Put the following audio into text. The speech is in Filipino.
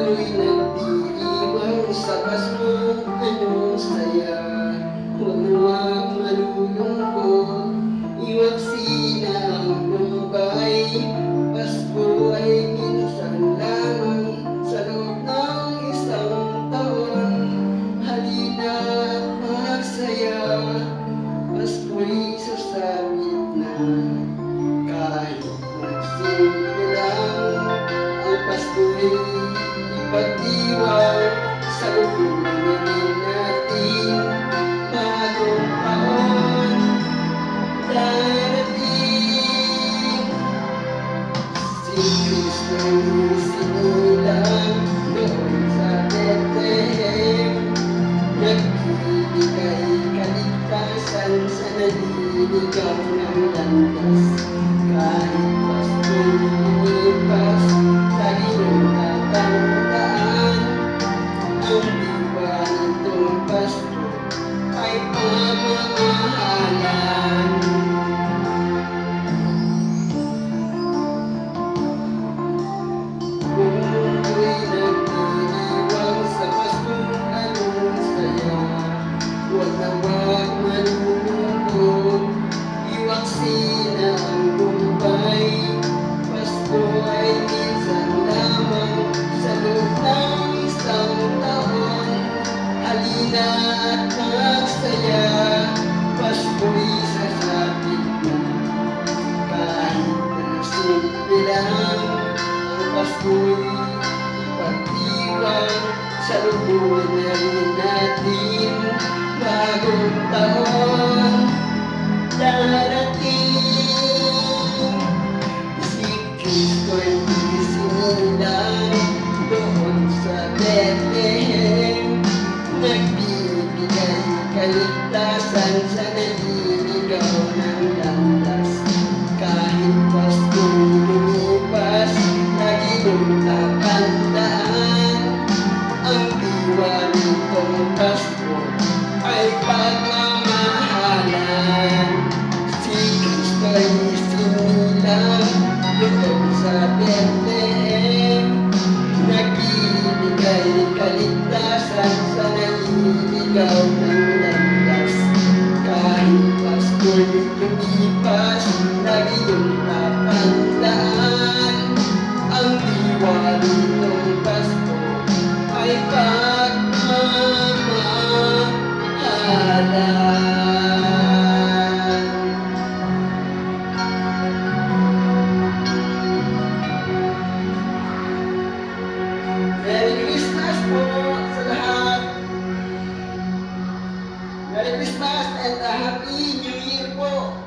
ako'y nagdiriwang sa Pasko, anong saya. Huwag malulungkot, iwaksi na ang lumbay. Pasko ay minsan lamang sa loob ng isang taon. Halina at magsaya, Pasko'y sasabit na. Kahit magsimple lang, ang Pasko'y ipagdiwang sa loob namin natin. Bagong taon darating, si Kristo'y sinilang doon sa Bethlehem. Nagbibigay kaligtasan sa naliligaw ng landas. Kahit Pasko'y lumipas, lagi niyong tatandaan. Ang diwa nitong Pasko ay pamamahalan. Kung mundo'y nagdiriwang sa Paskong anong saya. Huwag na huwag malulungkot, iwaksi na ang lumbay. Pasko ay minsan lamang sa loob ng isang taon. Halina at magsaya, Pasko'y sasapit na. Kahit na simple lang, ang Pasko'y ipagdiwang sa loob na rin natin. Bagong taon darating, si Kristo'y isinilang doon sa Bethlehem. Nagbibigay kaligtasan sa naliligaw ng landas. Kahit Pasko'y lumipas, lagi niyong tatandaan. Ang diwa nitong Pasko ay pagmamahalan. Si Kristo'y sinilang doon sa Bethlehem. Nagbibigay kaligtasan sa naliligaw ng landas. Kahit Pasko'y lumipas, lagi niyong tatandaan. Ang diwa nitong Pasko ay pagmamahalan. Merry Christmas po sa lahat. Merry Christmas and a Happy New Year po.